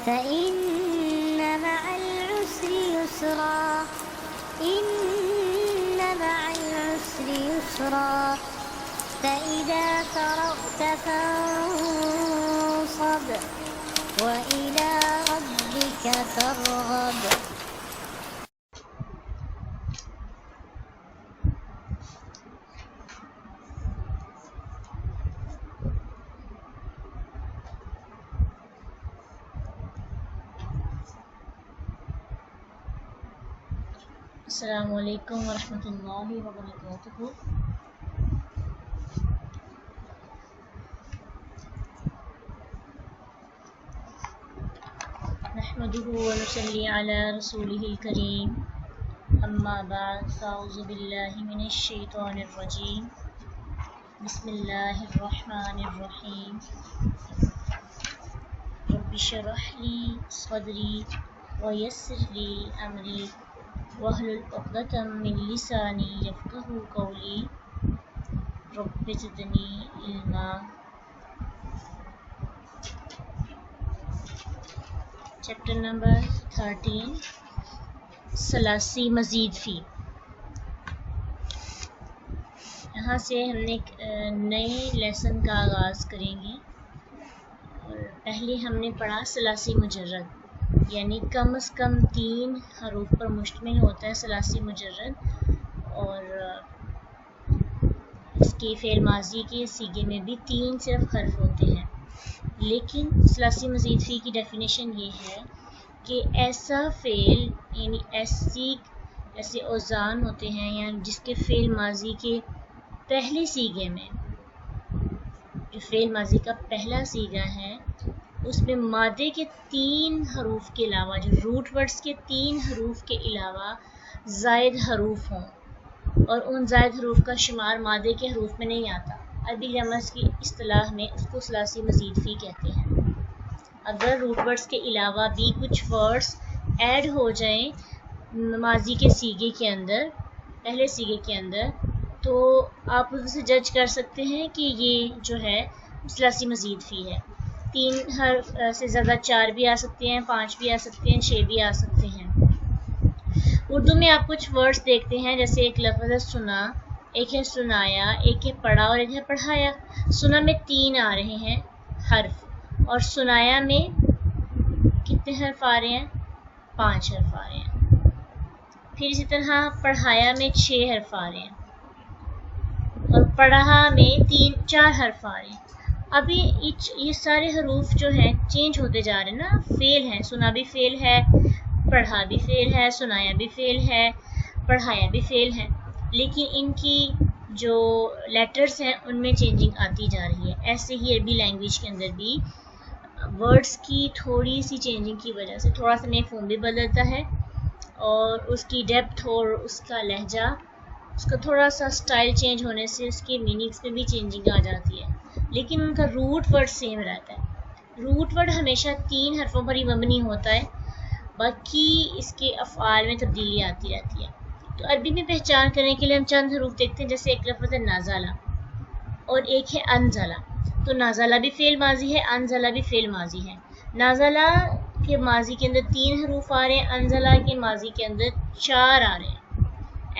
فإن مع العسر يسرا إن مع العسر يسرا فإذا فرغت فانصب وإلى ربك فارغب. السلام علیکم ورحمۃ اللہ وبرکاتہ. نحمده ونصلي على رسوله الكريم. اما بعد فاعوذ باللہ من الشیطان الرجیم. بسم اللہ الرحمن الرحیم. رب اشرح لي صدری ويسر لي امری واحلل عقدۃ من لسانی یفقہوا قولی. رب زدنی علما. چیپٹر نمبر 13 ثلاثی مزید فی. یہاں سے ہم نے ایک نئے لیسن کا آغاز کریں گے. اور پہلے ہم نے پڑھا ثلاثی مجرد، یعنی کم از کم 3 حروف پر مشتمل ہوتا ہے ثلاثی مجرد، اور اس کے فعل ماضی کے صیغے میں بھی 3 صرف حرف ہوتے ہیں. لیکن ثلاثی مزید فی کی ڈیفینیشن یہ ہے کہ ایسا فعل، یعنی ایسے اوزان ہوتے ہیں یعنی جس کے فعل ماضی کے پہلے صیغے میں، جو فعل ماضی کا پہلا صیغہ ہے اس میں مادے کے 3 حروف کے علاوہ، جو روٹ ورڈز کے 3 حروف کے علاوہ زائد حروف ہوں، اور ان زائد حروف کا شمار مادے کے حروف میں نہیں آتا. عربی گرامر کی اصطلاح میں اس کو ثلاثی مزید فی کہتے ہیں. اگر روٹ ورڈز کے علاوہ بھی کچھ ورڈز ایڈ ہو جائیں ماضی کے صیغے کے اندر، پہلے صیغے کے اندر، تو آپ اس سے جج کر سکتے ہیں کہ یہ جو ہے ثلاثی مزید فی ہے. 3 حرف سے زیادہ 4 بھی آ سکتے ہیں، 5 بھی آ سکتے ہیں، 6 بھی آ سکتے ہیں. اردو میں آپ کچھ ورڈز دیکھتے ہیں، جیسے ایک لفظ ہے سنا، ایک ہے سنایا، ایک ہے پڑھا اور ایک ہے پڑھایا. سنا میں 3 آ رہے ہیں حرف، اور سنایا میں کتنے حرف آ رہے ہیں؟ 5 حرف آ رہے ہیں. پھر اسی طرح پڑھایا میں 6 حرف آ رہے ہیں، اور پڑھا میں 4 حرف آ رہے ہیں. ابھی یہ سارے حروف جو ہیں چینج ہوتے جا رہے ہیں نا، فعل ہیں. سنا بھی فعل ہے، پڑھا بھی فعل ہے، سنایا بھی فعل ہے، پڑھایا بھی فعل ہے. لیکن ان کی جو لیٹرز ہیں ان میں چینجنگ آتی جا رہی ہے. ایسے ہی عربی لینگویج کے اندر بھی ورڈز کی تھوڑی سی چینجنگ کی وجہ سے تھوڑا سا مفہوم بھی بدلتا ہے، اور اس کی ڈیپتھ اور اس کا لہجہ، اس کا تھوڑا سا سٹائل چینج ہونے سے اس کے میننگز میں بھی چینجنگ آ جاتی ہے. لیکن ان کا روٹ ورڈ سیم رہتا ہے. روٹ ورڈ ہمیشہ 3 حرفوں پر ہی مبنی ہوتا ہے، باقی اس کے افعال میں تبدیلی آتی رہتی ہے. تو عربی میں پہچان کرنے کے لیے ہم چند حروف دیکھتے ہیں، جیسے ایک لفظ ہے نازلہ اور ایک ہے انزلہ. تو نازلہ بھی فعل ماضی ہے، انزلہ بھی فعل ماضی ہے. نازلہ کے ماضی کے اندر 3 حروف آ رہے ہیں، انزلہ کے ماضی کے اندر 4 آ رہے ہیں.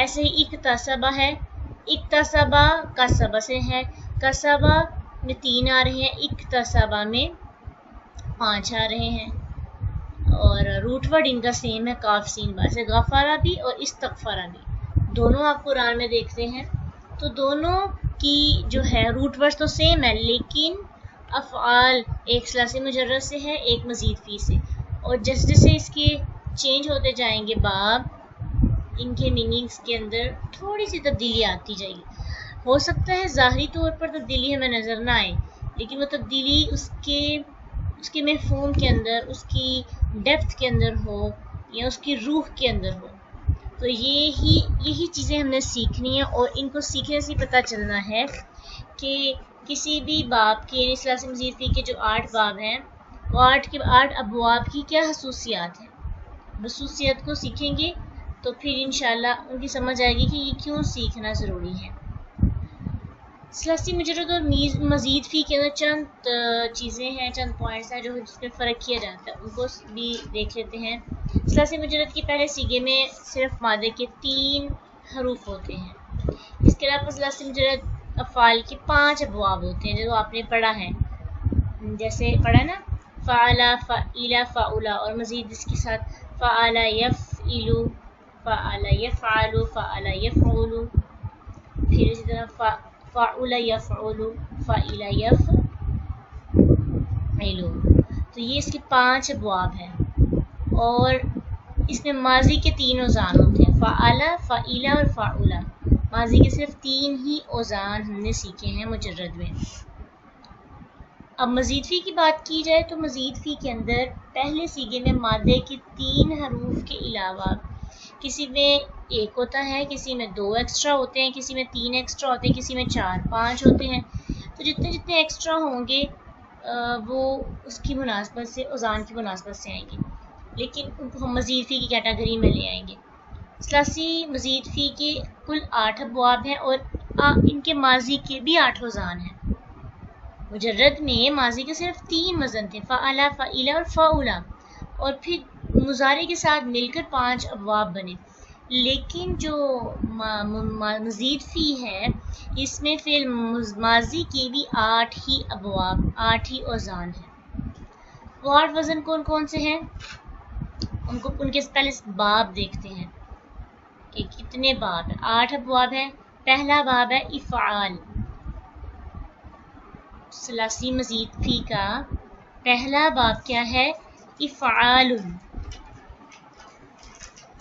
ایسے ہی اکتسبہ ہے، اکتسبہ کسبہ سے ہے، کسبہ میں 3 آ رہے ہیں، اکتسبہ میں 5 آ رہے ہیں. اور روٹ ورڈ ان کا سیم ہے، کاف سین با سے. غفارہ بھی اور استغفارہ بھی دونوں آپ قرآن میں دیکھتے ہیں. تو دونوں کی جو ہے روٹ ورڈ تو سیم ہے، لیکن افعال ایک ثلاثی مجرد سے ہے، ایک مزید فی سے. اور جیسے جیسے اس کے چینج ہوتے جائیں گے باب، ان کے میننگز کے اندر تھوڑی سی تبدیلی آتی جائے گی. ہو سکتا ہے ظاہری طور پر تبدیلی ہمیں نظر نہ آئے، لیکن وہ تبدیلی اس کے مفہوم کے اندر، اس کی ڈیپتھ کے اندر ہو، یا اس کی روح کے اندر ہو. تو یہی چیزیں ہم نے سیکھنی ہیں، اور ان کو سیکھنے سے پتہ چلنا ہے کہ کسی بھی باب کے، یعنی ثلاثی مزید فی کے جو 8 باب ہیں، وہ 8 ابواب کی کیا خصوصیات ہیں. خصوصیات کو سیکھیں گے تو پھر انشاءاللہ ان کی سمجھ آئے گی کہ یہ کیوں سیکھنا ضروری ہے. ثلاثی مجرد اور مزید فی کے اندر چند چیزیں ہیں، چند پوائنٹس ہیں جو جس میں فرق کیا جاتا ہے، ان کو بھی دیکھ لیتے ہیں۔ ثلاثی مجرد کے پہلے سیغے میں صرف مادے کے 3 حروف ہوتے ہیں۔ اس کے علاوہ ثلاثی مجرد افعال کے 5 ابواب ہوتے ہیں جو آپ نے پڑھا ہے، جیسے پڑھا نا فعل، فعیل، فعلا، اور مزید اس کے ساتھ فعل یفعل، فعل یفعل، فعل یفعل، پھر اسی طرح فعل یفعل، فعل یفعل۔ تو یہ اس کے 5 ابواب ہیں، اور اس میں ماضی کے 3 اوزان ہوتے ہیں، فعل، فعیل اور فعلا۔ ماضی کے صرف 3 ہی اوزان ہم نے سیکھے ہیں مجرد میں۔ اب مزید فی کی بات کی جائے تو مزید فی کے اندر پہلے سیغے میں مادے کے 3 حروف کے علاوہ کسی میں 1 ہوتا ہے، کسی میں 2 ایکسٹرا ہوتے ہیں، کسی میں 3 ایکسٹرا ہوتے ہیں، کسی میں 4، 5 ہوتے ہیں۔ تو جتنے جتنے ایکسٹرا ہوں گے وہ اس کی مناسبت سے، اوزان کی مناسبت سے آئیں گے، لیکن ان کو ہم مزید فی کی کیٹیگری میں لے آئیں گے۔ ثلاثی مزید فی کے کل 8 ابواب ہیں، اور ان کے ماضی کے بھی 8 اوزان ہیں۔ مجرد میں ماضی کے صرف 3 وزن تھے، فعل، فعیل اور فعلا، اور پھر مضارع کے ساتھ مل کر 5 ابواب بنے۔ لیکن جو مزید فی ہے اس میں فعل ماضی کے بھی 8 ہی ابواب، 8 ہی اوزان ہیں۔ وہ 8 وزن کون کون سے ہیں؟ ان کے پہلے باب دیکھتے ہیں کہ کتنے باب ہیں۔ 8 ابواب ہیں۔ پہلا باب ہے افعال۔ ثلاثی مزید فی کا پہلا باب کیا ہے؟ افعال۔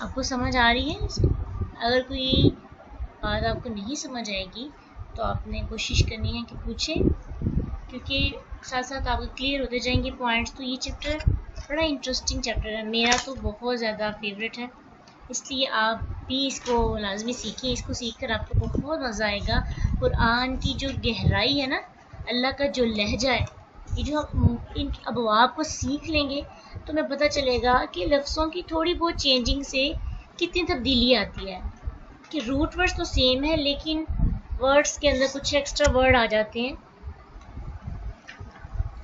آپ کو سمجھ آ رہی ہے؟ اگر کوئی بات آپ کو نہیں سمجھ آئے گی تو آپ نے کوشش کرنی ہے کہ پوچھیں، کیونکہ ساتھ ساتھ آپ کو کلیئر ہوتے جائیں گے پوائنٹس۔ تو یہ چیپٹر بڑا انٹرسٹنگ چیپٹر ہے، میرا تو بہت زیادہ فیوریٹ ہے، اس لیے آپ بھی اس کو لازمی سیکھیں۔ اس کو سیکھ کر آپ کو بہت مزہ آئے گا۔ قرآن کی جو گہرائی ہے نا، اللہ کا جو لہجہ ہے، یہ جو ہم ان ابواب کو سیکھ لیں گے تو ہمیں پتہ چلے گا کہ لفظوں کی تھوڑی بہت چینجنگ سے کتنی تبدیلی آتی ہے، کہ روٹ ورڈز تو سیم ہے لیکن ورڈز کے اندر کچھ ایکسٹرا ورڈ آ جاتے ہیں،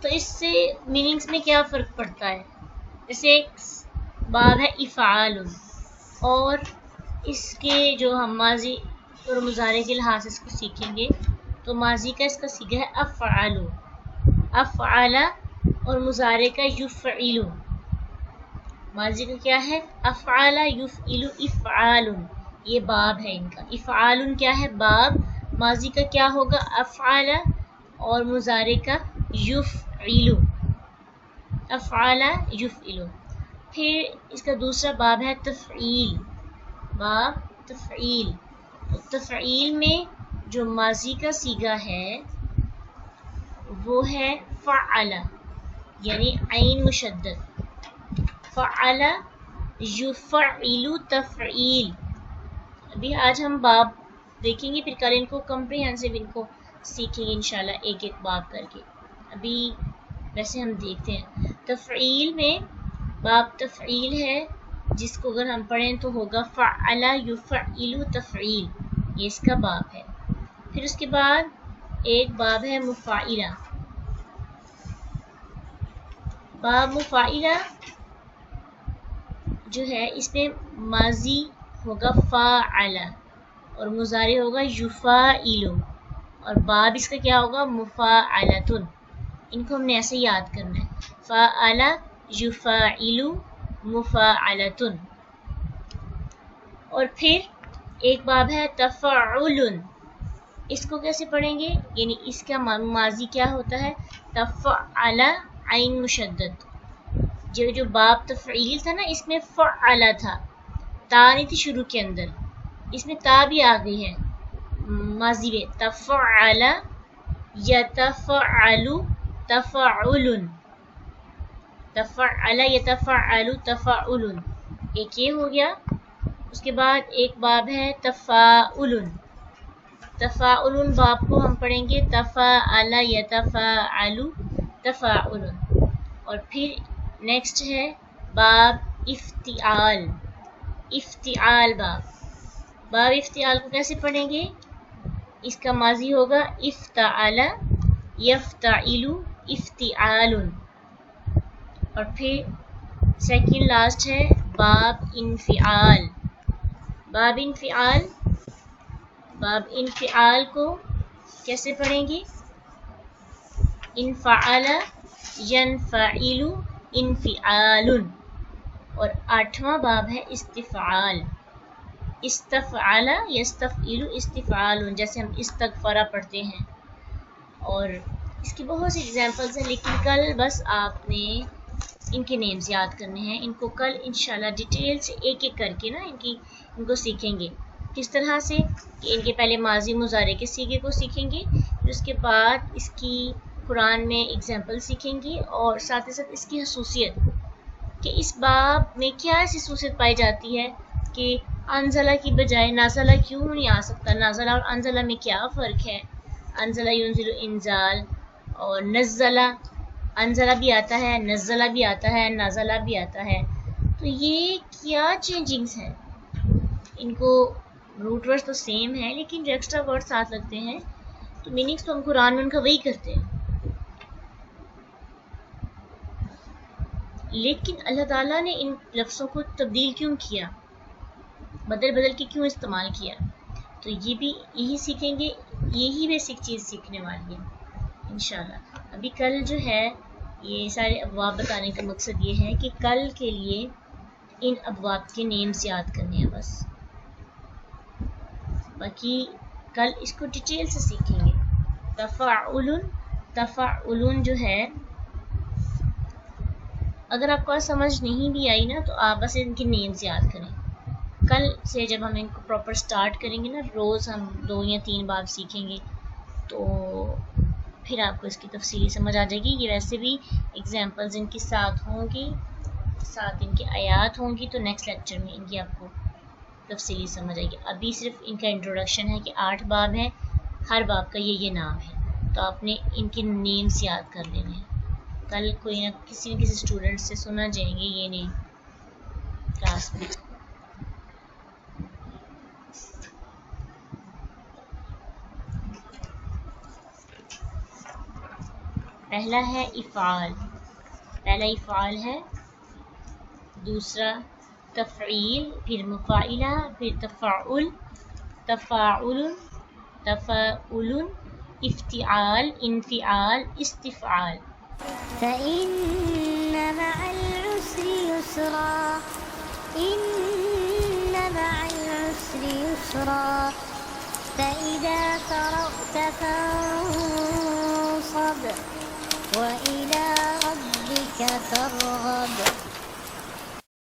تو اس سے میننگز میں کیا فرق پڑتا ہے۔ جیسے ایک باب ہے افعال، اور اس کے جو ہم ماضی اور مضارع کے لحاظ سے اس کو سیکھیں گے تو ماضی کا اس کا صیغہ ہے افعال، افعال، اور مضارع کا یفعل۔ ماضی کا کیا ہے؟ افعال یفعل افعال، یہ باب ہے ان کا۔ افعال کیا ہے؟ باب۔ ماضی کا کیا ہوگا؟ افعال، اور مضارع کا یفعل، افعال یفعل۔ پھر اس کا دوسرا باب ہے تفعیل، باب تفعیل۔ تفعیل میں جو ماضی کا صیغہ ہے وہ ہے فعل، یعنی عین مشدد، فعل یفعل تفعیل۔ ابھی آج ہم باب دیکھیں گے، پھر کل ان کو کمپریہنسو ان کو سیکھیں گے انشاءاللہ ایک ایک باب کر کے۔ ابھی ویسے ہم دیکھتے ہیں تفعیل میں، باب تفعیل ہے جس کو اگر ہم پڑھیں تو ہوگا فعل یفعل تفعیل، یہ اس کا باب ہے۔ پھر اس کے بعد ایک باب ہے مفاعلہ، باب مفاعلہ جو ہے اس میں ماضی ہوگا فاعل، اور مضارع ہوگا یفاعل، اور باب اس کا کیا ہوگا؟ مفاعلۃ۔ ان کو ہم نے ایسے یاد کرنا ہے، فاعل یفاعل مفاعلۃ۔ اور پھر ایک باب ہے تفعل، اس کو کیسے پڑھیں گے؟ یعنی اس کا ماضی کیا ہوتا ہے؟ تفعل عین مشدد۔ جو باب تفعیل تھا نا، اس میں فعل تھا، تا نہیں تھی شروع کے اندر، اس میں تا بھی آ گئی ہے ماضی میں، تفعل یتفعل تفعل، تفعل یتفعل تفعل، ایک یہ ہو گیا۔ اس کے بعد ایک باب ہے تفاعل، تفاعل باب کو ہم پڑھیں گے تفاعل یتفاعل تفاعل۔ اور پھر نیکسٹ ہے باب افتعال، افتعال باب، باب افتعال کو کیسے پڑھیں گے؟ اس کا ماضی ہوگا افتعل یفتعل افتعال. اور پھر سیکنڈ لاسٹ ہے باب انفعال. باب انفعال، باب انفعال کو کیسے پڑھیں گے؟ انفعل ینفعل انفعال. اور 8واں باب ہے استفعال. استفعل یستفعل استفعال، جیسے ہم استغفر پڑھتے ہیں. اور اس کی بہت سی ایگزامپلس ہیں، لیکن کل بس آپ نے ان کے نیمز یاد کرنے ہیں. ان کو کل انشاءاللہ ڈیٹیل سے ایک ایک کر کے نا ان کو سیکھیں گے. کس طرح سے کہ ان کے پہلے ماضی مضارع کے صیغے کو سیکھیں گے، پھر اس کے بعد اس کی قرآن میں ایگزامپل سیکھیں گے، اور ساتھ ہی ساتھ اس کی خصوصیت کہ اس باب میں کیا ایسی خصوصیت پائی جاتی ہے کہ انزلہ کی بجائے نازلہ کیوں نہیں آ سکتا، نازلہ اور انزلہ میں کیا فرق ہے. انزلہ ینزل انزال، اور نزلہ انزلہ بھی آتا ہے، نزلہ بھی آتا ہے، نازلہ بھی آتا ہے. تو یہ کیا چینجنگز ہیں؟ ان کو روٹ ورڈ تو سیم ہے، لیکن جو ایکسٹرا ورڈ ساتھ لگتے ہیں تو میننگس تو ہم قرآن میں ان کا وہی کرتے ہیں. لیکن اللہ تعالیٰ نے ان لفظوں کو تبدیل کیوں کیا، بدل بدل کے کیوں استعمال کیا؟ تو یہ بھی یہی سیکھیں گے. یہی بیسک چیز سیکھنے والی ہے انشاءاللہ. ابھی کل جو ہے یہ سارے ابواب بتانے کا مقصد یہ ہے کہ کل کے لیے ان ابواب کے نیمز یاد کرنے ہیں بس. باقی کل اس کو ڈیٹیل سے سیکھیں گے. تفعل جو ہے، اگر آپ کو سمجھ نہیں بھی آئی نا تو آپ بس ان کے نیمز یاد کریں. کل سے جب ہم ان کو پراپر سٹارٹ کریں گے نا، روز ہم 2 یا 3 باب سیکھیں گے، تو پھر آپ کو اس کی تفصیلی سمجھ آ جائے گی. یہ ویسے بھی ایگزامپلز ان کے ساتھ ہوں گی، ساتھ ان کی آیات ہوں گی، تو نیکسٹ لیکچر میں ان کی آپ کو تفصیلی سمجھ آئے گی. ابھی صرف ان کا انٹروڈکشن ہے کہ 8 باب ہیں، ہر باب کا یہ نام ہے، تو آپ نے ان کے نیمز یاد کر لینے ہیں. کل کوئی نہ کسی اسٹوڈنٹ سے سنا جائیں گے یہ نیم کلاس میں. پہلا ہے افعال، پہلا افعال ہے. دوسرا تفعیل، پھر مفاعلہ، پھر تفاعل، تفاعل، تفاعل، افتعال، انفعال، استفعال. فإن مع العسر يسرا، إن مع العسر يسرا، فإذا فرغت فانصب وإلى ربك فارغب.